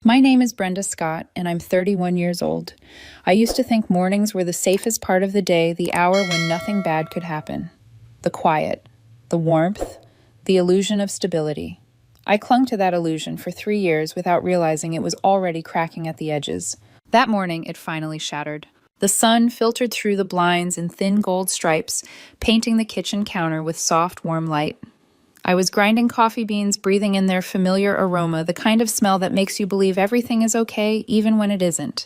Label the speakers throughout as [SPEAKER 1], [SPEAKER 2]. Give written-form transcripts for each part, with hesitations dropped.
[SPEAKER 1] My name is Brenda Scott, and I'm 31 years old. I used to think mornings were the safest part of the day, the hour when nothing bad could happen. The quiet, the warmth, the illusion of stability. I clung to that illusion for 3 years without realizing it was already cracking at the edges. That morning, it finally shattered. The sun filtered through the blinds in thin gold stripes, painting the kitchen counter with soft, warm light. I was grinding coffee beans, breathing in their familiar aroma, the kind of smell that makes you believe everything is okay, even when it isn't.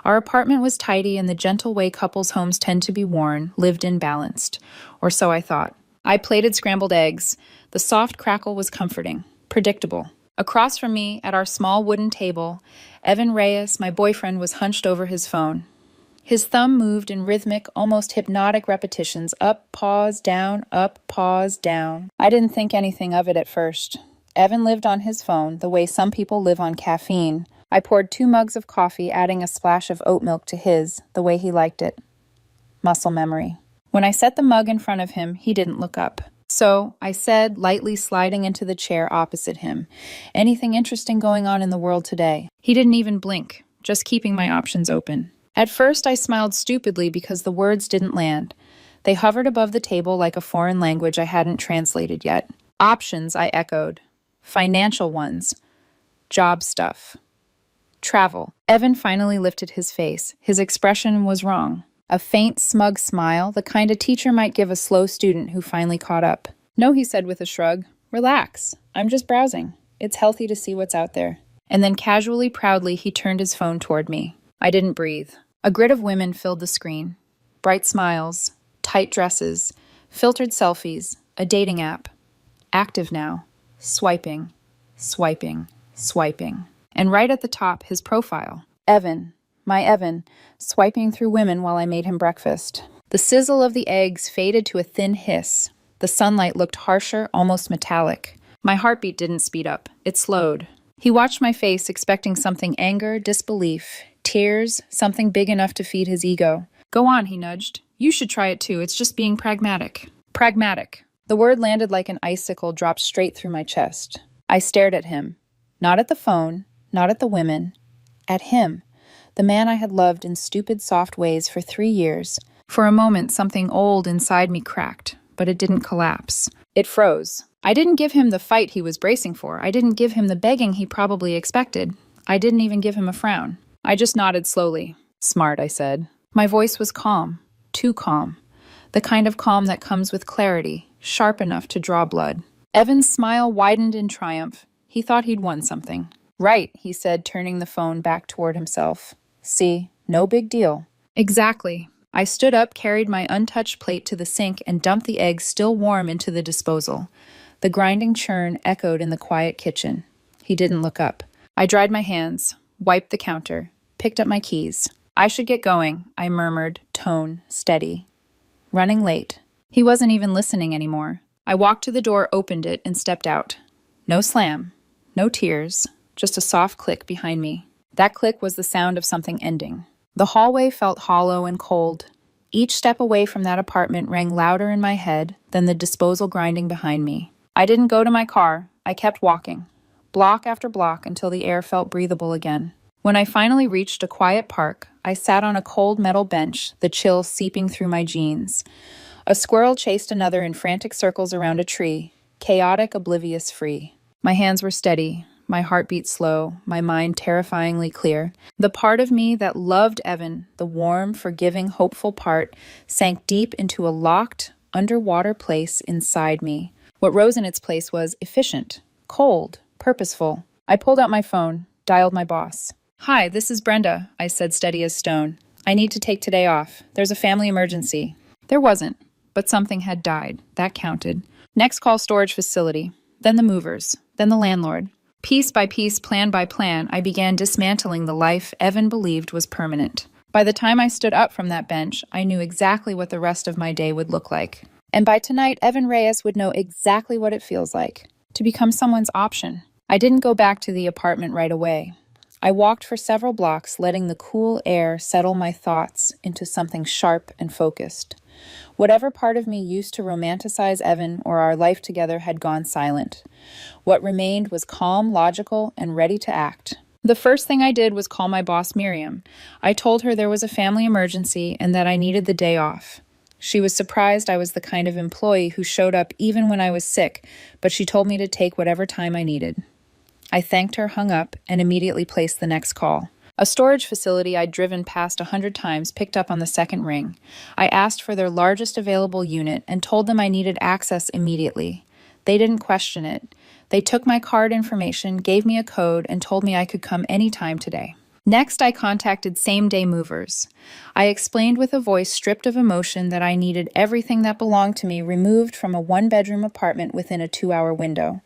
[SPEAKER 1] Our apartment was tidy in the gentle way couples' homes tend to be worn, lived in balanced. Or so I thought. I plated scrambled eggs. The soft crackle was comforting, predictable. Across from me, at our small wooden table, Evan Reyes, my boyfriend, was hunched over his phone. His thumb moved in rhythmic, almost hypnotic repetitions, up, pause, down, up, pause, down. I didn't think anything of it at first. Evan lived on his phone, the way some people live on caffeine. I poured 2 mugs of coffee, adding a splash of oat milk to his, the way he liked it. Muscle memory. When I set the mug in front of him, he didn't look up. So, I said, lightly sliding into the chair opposite him, "Anything interesting going on in the world today?" He didn't even blink, just keeping my options open. At first, I smiled stupidly because the words didn't land. They hovered above the table like a foreign language I hadn't translated yet. Options, I echoed. Financial ones. Job stuff. Travel. Evan finally lifted his face. His expression was wrong. A faint, smug smile, the kind a teacher might give a slow student who finally caught up. "No," he said with a shrug. "Relax. I'm just browsing. It's healthy to see what's out there." And then casually, proudly, he turned his phone toward me. I didn't breathe. A grid of women filled the screen. Bright smiles, tight dresses, filtered selfies, a dating app. Active now. Swiping, swiping, swiping. And right at the top, his profile. Evan, my Evan, swiping through women while I made him breakfast. The sizzle of the eggs faded to a thin hiss. The sunlight looked harsher, almost metallic. My heartbeat didn't speed up. It slowed. He watched my face, expecting something: anger, disbelief, tears, something big enough to feed his ego. "Go on," he nudged. "You should try it too. It's just being pragmatic." Pragmatic. The word landed like an icicle dropped straight through my chest. I stared at him. Not at the phone, not at the women. At him. The man I had loved in stupid, soft ways for 3 years. For a moment, something old inside me cracked, but it didn't collapse. It froze. I didn't give him the fight he was bracing for. I didn't give him the begging he probably expected. I didn't even give him a frown. I just nodded slowly. "Smart," I said. My voice was calm. Too calm. The kind of calm that comes with clarity, sharp enough to draw blood. Evan's smile widened in triumph. He thought he'd won something. "Right," he said, turning the phone back toward himself. "See, no big deal." Exactly. I stood up, carried my untouched plate to the sink, and dumped the eggs still warm into the disposal. The grinding churn echoed in the quiet kitchen. He didn't look up. I dried my hands, wiped the counter, picked up my keys. "I should get going," I murmured, tone steady. "Running late." He wasn't even listening anymore. I walked to the door, opened it, and stepped out. No slam, no tears, just a soft click behind me. That click was the sound of something ending. The hallway felt hollow and cold. Each step away from that apartment rang louder in my head than the disposal grinding behind me. I didn't go to my car. I kept walking, block after block, until the air felt breathable again. When I finally reached a quiet park, I sat on a cold metal bench, the chill seeping through my jeans. A squirrel chased another in frantic circles around a tree, chaotic, oblivious, free. My hands were steady, my heartbeat slow, my mind terrifyingly clear. The part of me that loved Evan, the warm, forgiving, hopeful part, sank deep into a locked, underwater place inside me. What rose in its place was efficient, cold, purposeful. I pulled out my phone, dialed my boss. "Hi, this is Brenda," I said, steady as stone. "I need to take today off. There's a family emergency." There wasn't, but something had died. That counted. Next call, storage facility. Then the movers. Then the landlord. Piece by piece, plan by plan, I began dismantling the life Evan believed was permanent. By the time I stood up from that bench, I knew exactly what the rest of my day would look like. And by tonight, Evan Reyes would know exactly what it feels like to become someone's option. I didn't go back to the apartment right away. I walked for several blocks, letting the cool air settle my thoughts into something sharp and focused. Whatever part of me used to romanticize Evan or our life together had gone silent. What remained was calm, logical, and ready to act. The first thing I did was call my boss, Miriam. I told her there was a family emergency and that I needed the day off. She was surprised I was the kind of employee who showed up even when I was sick, but she told me to take whatever time I needed. I thanked her, hung up, and immediately placed the next call. A storage facility I'd driven past 100 times picked up on the second ring. I asked for their largest available unit and told them I needed access immediately. They didn't question it. They took my card information, gave me a code, and told me I could come anytime today. Next, I contacted same-day movers. I explained with a voice stripped of emotion that I needed everything that belonged to me removed from a one-bedroom apartment within a 2-hour window.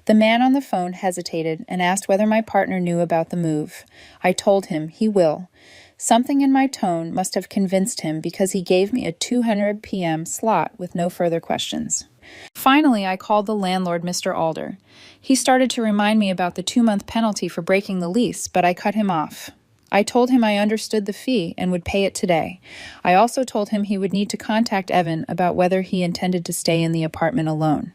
[SPEAKER 1] The man on the phone hesitated and asked whether my partner knew about the move. I told him he will. Something in my tone must have convinced him because he gave me a 200 p.m. slot with no further questions. Finally, I called the landlord, Mr. Alder. He started to remind me about the 2-month penalty for breaking the lease, but I cut him off. I told him I understood the fee and would pay it today. I also told him he would need to contact Evan about whether he intended to stay in the apartment alone.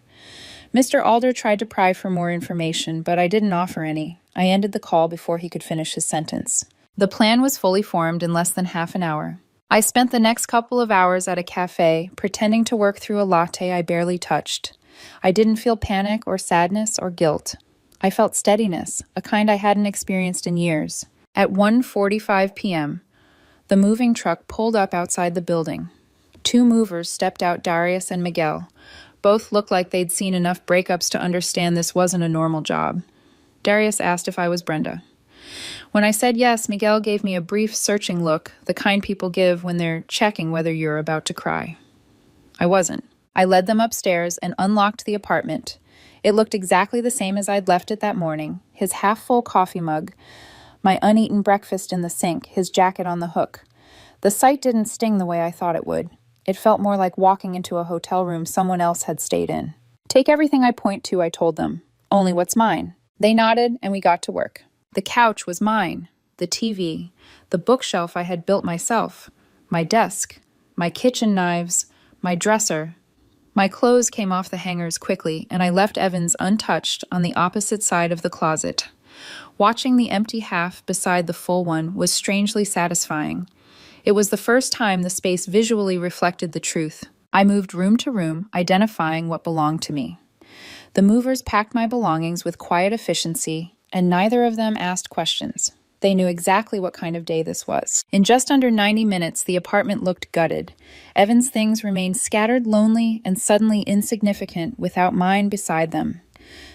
[SPEAKER 1] Mr. Alder tried to pry for more information, but I didn't offer any. I ended the call before he could finish his sentence. The plan was fully formed in less than half an hour. I spent the next couple of hours at a cafe, pretending to work through a latte I barely touched. I didn't feel panic or sadness or guilt. I felt steadiness, a kind I hadn't experienced in years. At 1:45 p.m., the moving truck pulled up outside the building. 2 movers stepped out, Darius and Miguel. Both looked like they'd seen enough breakups to understand this wasn't a normal job. Darius asked if I was Brenda. When I said yes, Miguel gave me a brief, searching look, the kind people give when they're checking whether you're about to cry. I wasn't. I led them upstairs and unlocked the apartment. It looked exactly the same as I'd left it that morning, his half-full coffee mug, my uneaten breakfast in the sink, his jacket on the hook. The sight didn't sting the way I thought it would. It felt more like walking into a hotel room someone else had stayed in. Take everything I point to, I told them. Only what's mine. They nodded, and we got to work. The couch was mine, the TV, the bookshelf I had built myself, my desk, my kitchen knives, my dresser. My clothes came off the hangers quickly, and I left Evan's untouched on the opposite side of the closet. Watching the empty half beside the full one was strangely satisfying. It was the first time the space visually reflected the truth. I moved room to room, identifying what belonged to me. The movers packed my belongings with quiet efficiency, and neither of them asked questions. They knew exactly what kind of day this was. In just under 90 minutes, the apartment looked gutted. Evan's things remained scattered, lonely, and suddenly insignificant without mine beside them.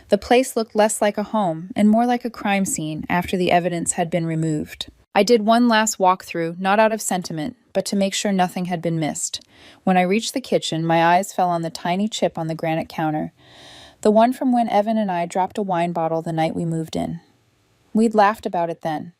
[SPEAKER 1] The place looked less like a home and more like a crime scene after the evidence had been removed. I did one last walkthrough, not out of sentiment, but to make sure nothing had been missed. When I reached the kitchen, my eyes fell on the tiny chip on the granite counter. The one from when Evan and I dropped a wine bottle the night we moved in. We'd laughed about it then.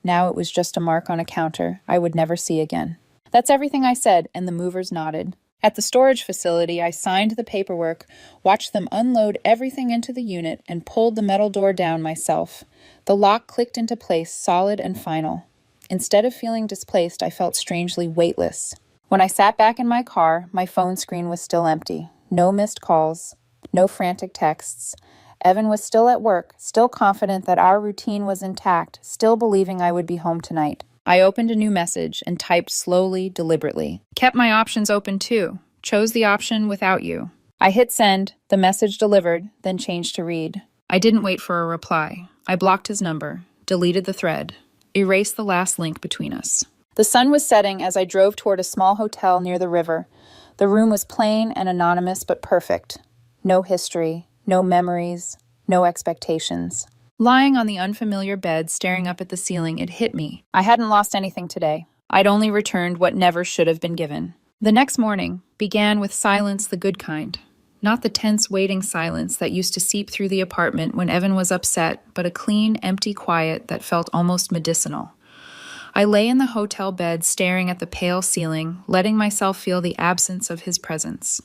[SPEAKER 1] Now it was just a mark on a counter I would never see again. That's everything I said, and the movers nodded. At the storage facility, I signed the paperwork, watched them unload everything into the unit, and pulled the metal door down myself. The lock clicked into place, solid and final. Instead of feeling displaced, I felt strangely weightless. When I sat back in my car, my phone screen was still empty. No missed calls. No frantic texts. Evan was still at work, still confident that our routine was intact, still believing I would be home tonight. I opened a new message and typed slowly, deliberately. Kept my options open too. Chose the option without you. I hit send, the message delivered, then changed to read. I didn't wait for a reply. I blocked his number, deleted the thread, erased the last link between us. The sun was setting as I drove toward a small hotel near the river. The room was plain and anonymous but perfect. No history, no memories, no expectations. Lying on the unfamiliar bed, staring up at the ceiling, it hit me. I hadn't lost anything today. I'd only returned what never should have been given. The next morning began with silence, the good kind. Not the tense, waiting silence that used to seep through the apartment when Evan was upset, but a clean, empty quiet that felt almost medicinal. I lay in the hotel bed, staring at the pale ceiling, letting myself feel the absence of his presence.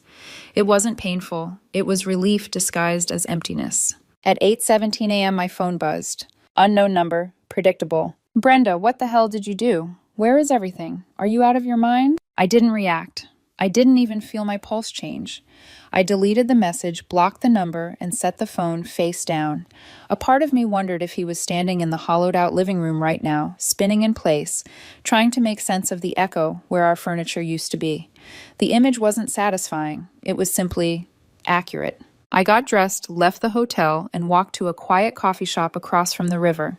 [SPEAKER 1] It wasn't painful. It was relief disguised as emptiness. At 8:17 a.m., my phone buzzed. Unknown number. Predictable. Brenda, what the hell did you do? Where is everything? Are you out of your mind? I didn't react. I didn't even feel my pulse change. I deleted the message, blocked the number, and set the phone face down. A part of me wondered if he was standing in the hollowed-out living room right now, spinning in place, trying to make sense of the echo where our furniture used to be. The image wasn't satisfying. It was simply accurate. I got dressed, left the hotel, and walked to a quiet coffee shop across from the river.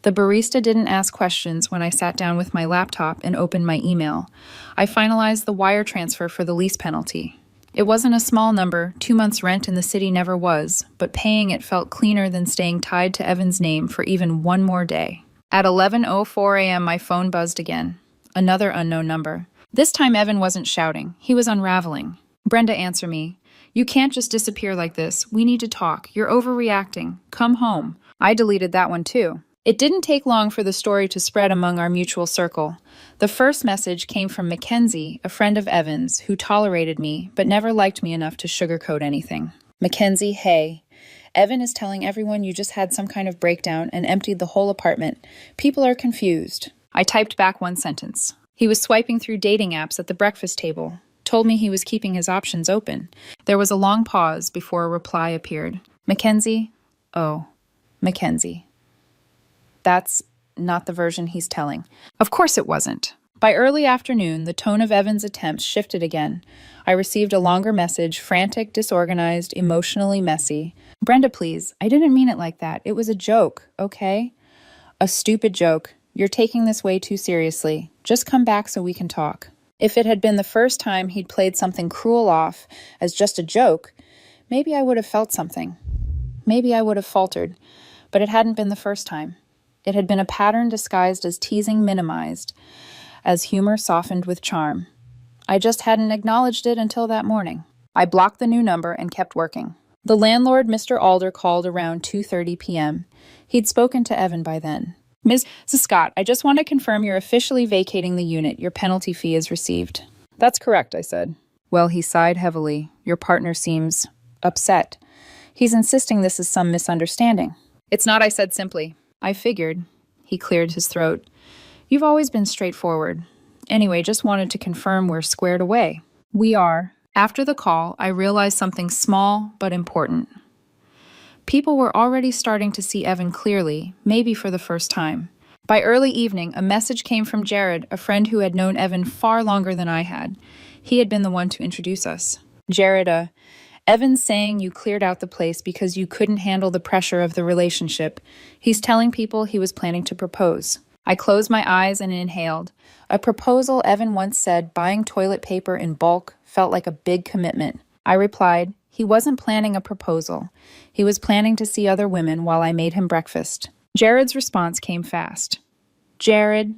[SPEAKER 1] The barista didn't ask questions when I sat down with my laptop and opened my email. I finalized the wire transfer for the lease penalty. It wasn't a small number, 2 months' rent in the city never was, but paying it felt cleaner than staying tied to Evan's name for even one more day. At 11:04 a.m., my phone buzzed again. Another unknown number. This time Evan wasn't shouting. He was unraveling. "Brenda, answer me. You can't just disappear like this. We need to talk. You're overreacting. Come home." I deleted that one too. It didn't take long for the story to spread among our mutual circle. The first message came from Mackenzie, a friend of Evan's, who tolerated me but never liked me enough to sugarcoat anything. "Mackenzie, hey. Evan is telling everyone you just had some kind of breakdown and emptied the whole apartment. People are confused." I typed back one sentence. He was swiping through dating apps at the breakfast table. Told me he was keeping his options open. There was a long pause before a reply appeared. "Mackenzie? Oh, Mackenzie. That's not the version he's telling." Of course it wasn't. By early afternoon, the tone of Evan's attempts shifted again. I received a longer message, frantic, disorganized, emotionally messy. "Brenda, please, I didn't mean it like that. It was a joke, okay?" "A stupid joke. You're taking this way too seriously. Just come back so we can talk." If it had been the first time he'd played something cruel off as just a joke, maybe I would have felt something. Maybe I would have faltered, but it hadn't been the first time. It had been a pattern disguised as teasing minimized, as humor softened with charm. I just hadn't acknowledged it until that morning. I blocked the new number and kept working. The landlord, Mr. Alder, called around 2:30 p.m. He'd spoken to Evan by then. "Ms. Scott, I just want to confirm you're officially vacating the unit. Your penalty fee is received." "That's correct," I said. Well, he sighed heavily. "Your partner seems upset. He's insisting this is some misunderstanding." "It's not," I said simply. "I figured." He cleared his throat. "You've always been straightforward. Anyway, just wanted to confirm we're squared away." "We are." After the call, I realized something small but important. People were already starting to see Evan clearly, maybe for the first time. By early evening, a message came from Jared, a friend who had known Evan far longer than I had. He had been the one to introduce us. "Jared, Evan's saying you cleared out the place because you couldn't handle the pressure of the relationship. He's telling people he was planning to propose." I closed my eyes and inhaled. A proposal, Evan once said, buying toilet paper in bulk felt like a big commitment. I replied, he wasn't planning a proposal. He was planning to see other women while I made him breakfast. Jared's response came fast. "Jared,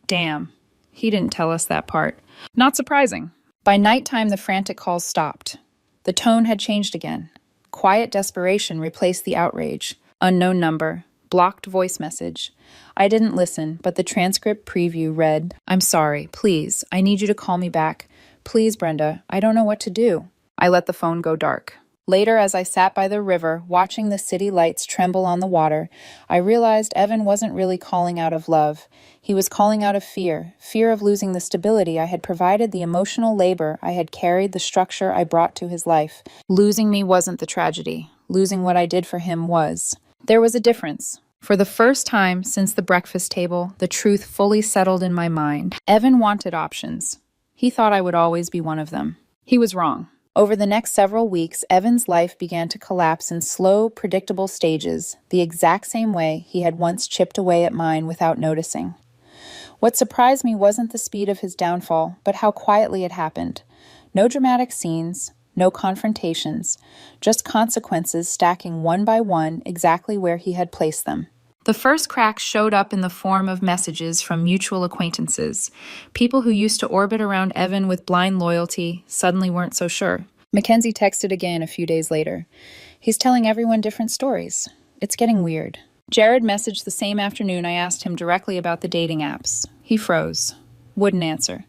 [SPEAKER 1] damn. He didn't tell us that part." Not surprising. By nighttime, the frantic calls stopped. The tone had changed again. Quiet desperation replaced the outrage. Unknown number. Blocked voice message. I didn't listen, but the transcript preview read, "I'm sorry. Please, I need you to call me back. Please, Brenda, I don't know what to do." I let the phone go dark. Later, as I sat by the river, watching the city lights tremble on the water, I realized Evan wasn't really calling out of love. He was calling out of fear of losing the stability I had provided, the emotional labor I had carried, the structure I brought to his life. Losing me wasn't the tragedy. Losing what I did for him was. There was a difference. For the first time since the breakfast table, the truth fully settled in my mind. Evan wanted options. He thought I would always be one of them. He was wrong. Over the next several weeks, Evan's life began to collapse in slow, predictable stages, the exact same way he had once chipped away at mine without noticing. What surprised me wasn't the speed of his downfall, but how quietly it happened. No dramatic scenes, no confrontations, just consequences stacking one by one exactly where he had placed them. The first cracks showed up in the form of messages from mutual acquaintances. People who used to orbit around Evan with blind loyalty suddenly weren't so sure. Mackenzie texted again a few days later. "He's telling everyone different stories. It's getting weird." Jared messaged the same afternoon I asked him directly about the dating apps. He froze. Wouldn't answer.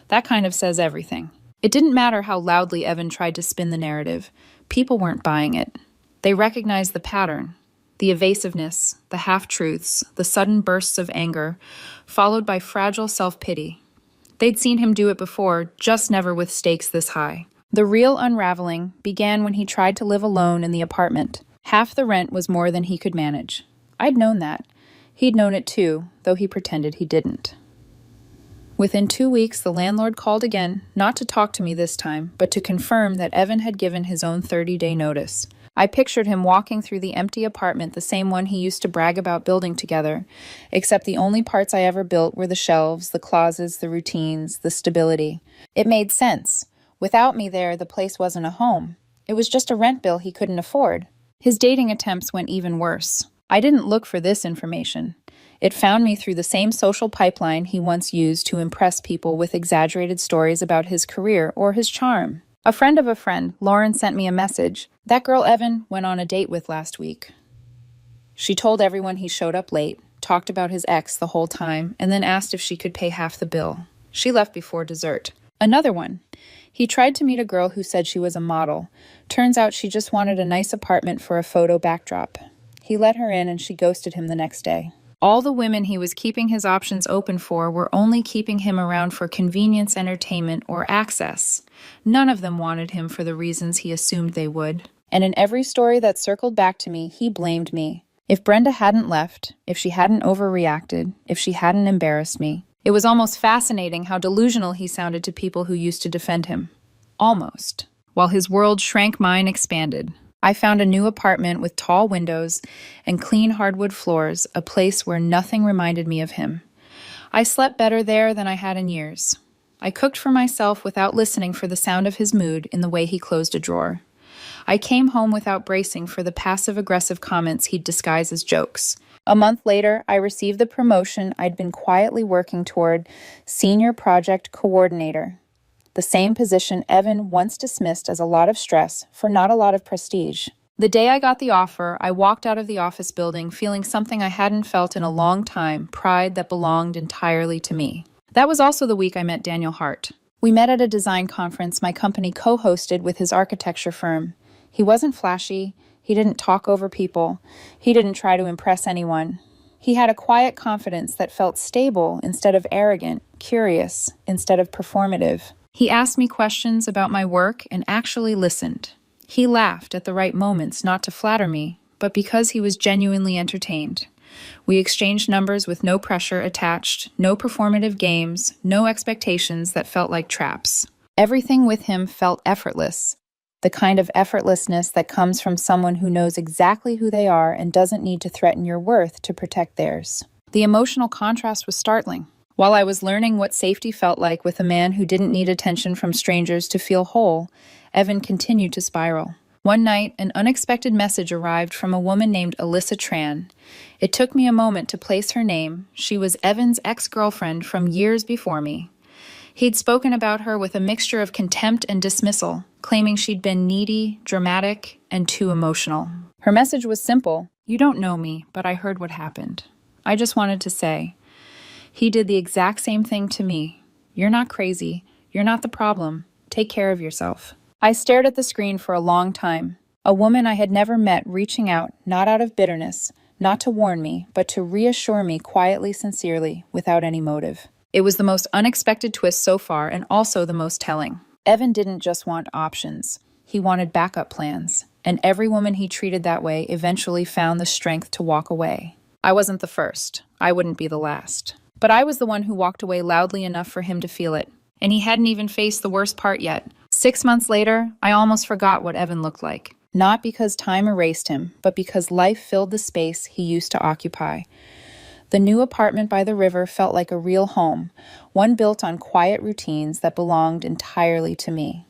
[SPEAKER 1] That kind of says everything. It didn't matter how loudly Evan tried to spin the narrative. People weren't buying it. They recognized the pattern. The evasiveness, the half-truths, the sudden bursts of anger, followed by fragile self-pity. They'd seen him do it before, just never with stakes this high. The real unraveling began when he tried to live alone in the apartment. Half the rent was more than he could manage. I'd known that. He'd known it too, though he pretended he didn't. Within 2 weeks, the landlord called again, not to talk to me this time, but to confirm that Evan had given his own 30-day notice. I pictured him walking through the empty apartment, the same one he used to brag about building together, except the only parts I ever built were the shelves, the closets, the routines, the stability. It made sense. Without me there, the place wasn't a home. It was just a rent bill he couldn't afford. His dating attempts went even worse. I didn't look for this information. It found me through the same social pipeline he once used to impress people with exaggerated stories about his career or his charm. A friend of a friend, Lauren, sent me a message. That girl Evan went on a date with last week. She told everyone he showed up late, talked about his ex the whole time, and then asked if she could pay half the bill. She left before dessert. Another one. He tried to meet a girl who said she was a model. Turns out she just wanted a nice apartment for a photo backdrop. He let her in and she ghosted him the next day. All the women he was keeping his options open for were only keeping him around for convenience, entertainment, or access. None of them wanted him for the reasons he assumed they would. And in every story that circled back to me, he blamed me. If Brenda hadn't left, if she hadn't overreacted, if she hadn't embarrassed me, it was almost fascinating how delusional he sounded to people who used to defend him. Almost. While his world shrank, mine expanded. I found a new apartment with tall windows and clean hardwood floors, a place where nothing reminded me of him. I slept better there than I had in years. I cooked for myself without listening for the sound of his mood in the way he closed a drawer. I came home without bracing for the passive-aggressive comments he'd disguise as jokes. A month later, I received the promotion I'd been quietly working toward, Senior Project Coordinator. The same position Evan once dismissed as a lot of stress for not a lot of prestige. The day I got the offer, I walked out of the office building feeling something I hadn't felt in a long time, pride that belonged entirely to me. That was also the week I met Daniel Hart. We met at a design conference my company co-hosted with his architecture firm. He wasn't flashy. He didn't talk over people. He didn't try to impress anyone. He had a quiet confidence that felt stable instead of arrogant, curious instead of performative. He asked me questions about my work and actually listened. He laughed at the right moments, not to flatter me, but because he was genuinely entertained. We exchanged numbers with no pressure attached, no performative games, no expectations that felt like traps. Everything with him felt effortless, the kind of effortlessness that comes from someone who knows exactly who they are and doesn't need to threaten your worth to protect theirs. The emotional contrast was startling. While I was learning what safety felt like with a man who didn't need attention from strangers to feel whole, Evan continued to spiral. One night, an unexpected message arrived from a woman named Alyssa Tran. It took me a moment to place her name. She was Evan's ex-girlfriend from years before me. He'd spoken about her with a mixture of contempt and dismissal, claiming she'd been needy, dramatic, and too emotional. Her message was simple. You don't know me, but I heard what happened. I just wanted to say, he did the exact same thing to me. You're not crazy. You're not the problem. Take care of yourself. I stared at the screen for a long time. A woman I had never met reaching out, not out of bitterness, not to warn me, but to reassure me quietly, sincerely, without any motive. It was the most unexpected twist so far and also the most telling. Evan didn't just want options. He wanted backup plans. And every woman he treated that way eventually found the strength to walk away. I wasn't the first. I wouldn't be the last. But I was the one who walked away loudly enough for him to feel it. And he hadn't even faced the worst part yet. 6 months later, I almost forgot what Evan looked like. Not because time erased him, but because life filled the space he used to occupy. The new apartment by the river felt like a real home, one built on quiet routines that belonged entirely to me.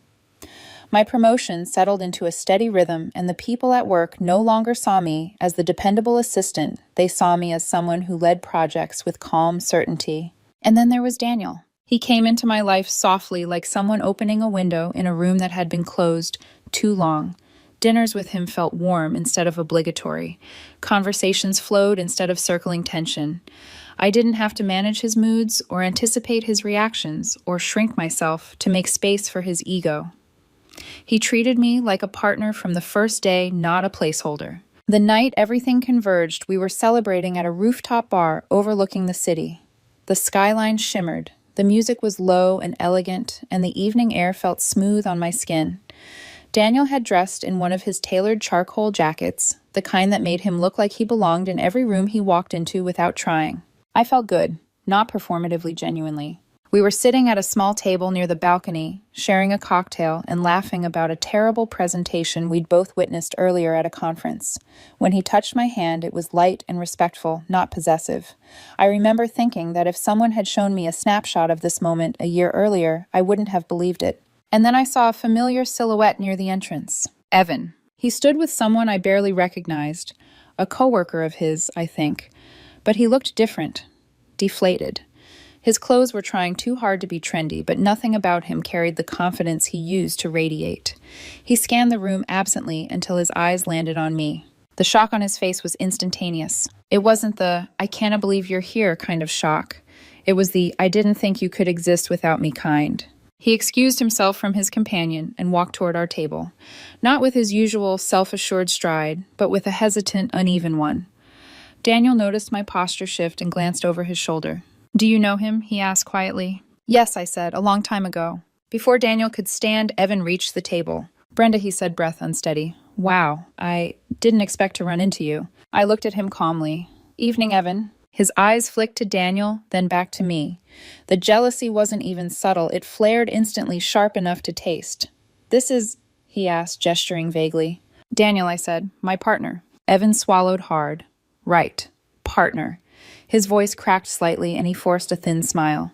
[SPEAKER 1] My promotion settled into a steady rhythm, and the people at work no longer saw me as the dependable assistant. They saw me as someone who led projects with calm certainty. And then there was Daniel. He came into my life softly, like someone opening a window in a room that had been closed too long. Dinners with him felt warm instead of obligatory. Conversations flowed instead of circling tension. I didn't have to manage his moods or anticipate his reactions or shrink myself to make space for his ego. He treated me like a partner from the first day, not a placeholder. The night everything converged, we were celebrating at a rooftop bar overlooking the city. The skyline shimmered. The music was low and elegant, and the evening air felt smooth on my skin. Daniel had dressed in one of his tailored charcoal jackets, the kind that made him look like he belonged in every room he walked into without trying. I felt good, not performatively genuinely. We were sitting at a small table near the balcony, sharing a cocktail and laughing about a terrible presentation we'd both witnessed earlier at a conference. When he touched my hand, it was light and respectful, not possessive. I remember thinking that if someone had shown me a snapshot of this moment a year earlier, I wouldn't have believed it. And then I saw a familiar silhouette near the entrance. Evan. He stood with someone I barely recognized, a coworker of his, I think. But he looked different, deflated. His clothes were trying too hard to be trendy, but nothing about him carried the confidence he used to radiate. He scanned the room absently until his eyes landed on me. The shock on his face was instantaneous. It wasn't the, "I can't believe you're here" kind of shock. It was the, "I didn't think you could exist without me" kind. He excused himself from his companion and walked toward our table, not with his usual self-assured stride, but with a hesitant, uneven one. Daniel noticed my posture shift and glanced over his shoulder. "Do you know him?" he asked quietly. "Yes," I said, "a long time ago." Before Daniel could stand, Evan reached the table. "Brenda," he said, breath unsteady. "Wow, I didn't expect to run into you." I looked at him calmly. "Evening, Evan." His eyes flicked to Daniel, then back to me. The jealousy wasn't even subtle. It flared instantly, sharp enough to taste. "This is," he asked, gesturing vaguely. "Daniel," I said, "my partner." Evan swallowed hard. "Right. Partner." His voice cracked slightly, and he forced a thin smile.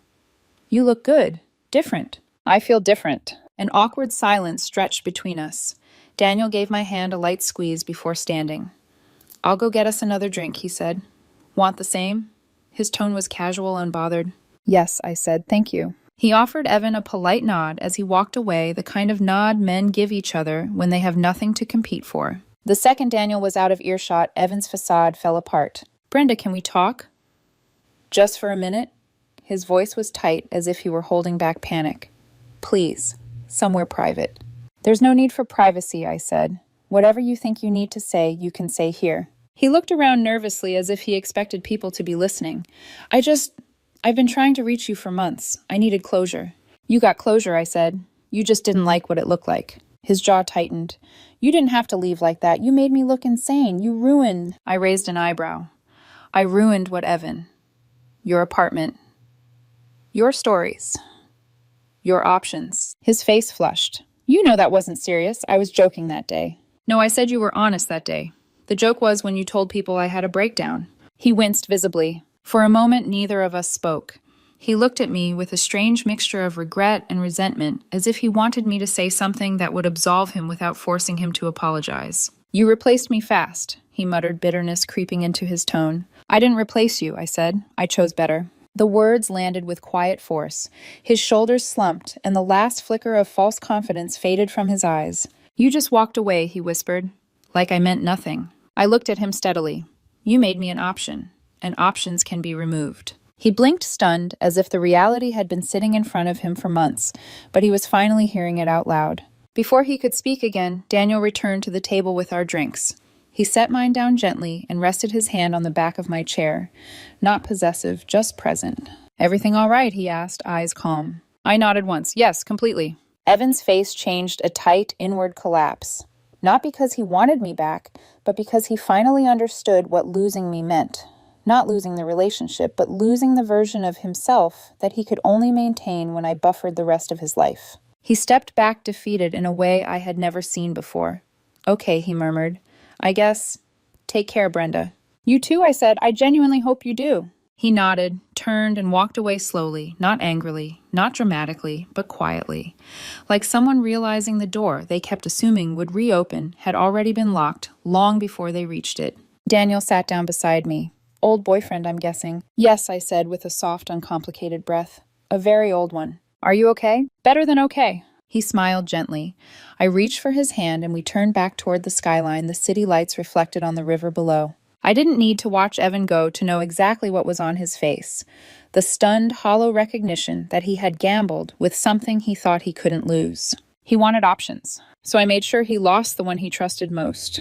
[SPEAKER 1] "You look good. Different." "I feel different." An awkward silence stretched between us. Daniel gave my hand a light squeeze before standing. "I'll go get us another drink," he said. "Want the same?" His tone was casual, unbothered. "Yes," I said, "thank you." He offered Evan a polite nod as he walked away, the kind of nod men give each other when they have nothing to compete for. The second Daniel was out of earshot, Evan's facade fell apart. "Brenda, can we talk?" "Just for a minute?" His voice was tight, as if he were holding back panic. "Please, somewhere private." "There's no need for privacy," I said. "Whatever you think you need to say, you can say here." He looked around nervously as if he expected people to be listening. I've been trying to reach you for months. I needed closure." "You got closure," I said. "You just didn't like what it looked like." His jaw tightened. "You didn't have to leave like that. You made me look insane. You ruined—" I raised an eyebrow. "I ruined what, Evan?" "Your apartment. Your stories. Your options." His face flushed. "You know that wasn't serious. I was joking that day." "No, I said you were honest that day. The joke was when you told people I had a breakdown." He winced visibly. For a moment, neither of us spoke. He looked at me with a strange mixture of regret and resentment, as if he wanted me to say something that would absolve him without forcing him to apologize. "You replaced me fast," he muttered, bitterness creeping into his tone. "I didn't replace you," I said. "I chose better." The words landed with quiet force. His shoulders slumped, and the last flicker of false confidence faded from his eyes. "You just walked away," he whispered, like I meant nothing. I looked at him steadily. "You made me an option, and options can be removed." He blinked, stunned, as if the reality had been sitting in front of him for months, but he was finally hearing it out loud. Before he could speak again, Daniel returned to the table with our drinks. He set mine down gently and rested his hand on the back of my chair. Not possessive, just present. "Everything all right?" he asked, eyes calm. I nodded once. "Yes, completely." Evan's face changed a tight, inward collapse. Not because he wanted me back, but because he finally understood what losing me meant. Not losing the relationship, but losing the version of himself that he could only maintain when I buffered the rest of his life. He stepped back defeated in a way I had never seen before. "Okay," he murmured. "I guess. Take care, Brenda." "You too," I said. "I genuinely hope you do." He nodded, turned, and walked away slowly, not angrily, not dramatically, but quietly. Like someone realizing the door they kept assuming would reopen had already been locked long before they reached it. Daniel sat down beside me. "Old boyfriend, I'm guessing." "Yes," I said with a soft, uncomplicated breath. "A very old one." "Are you okay?" "Better than okay." He smiled gently. I reached for his hand and we turned back toward the skyline, the city lights reflected on the river below. I didn't need to watch Evan go to know exactly what was on his face. The stunned, hollow recognition that he had gambled with something he thought he couldn't lose. He wanted options, so I made sure he lost the one he trusted most.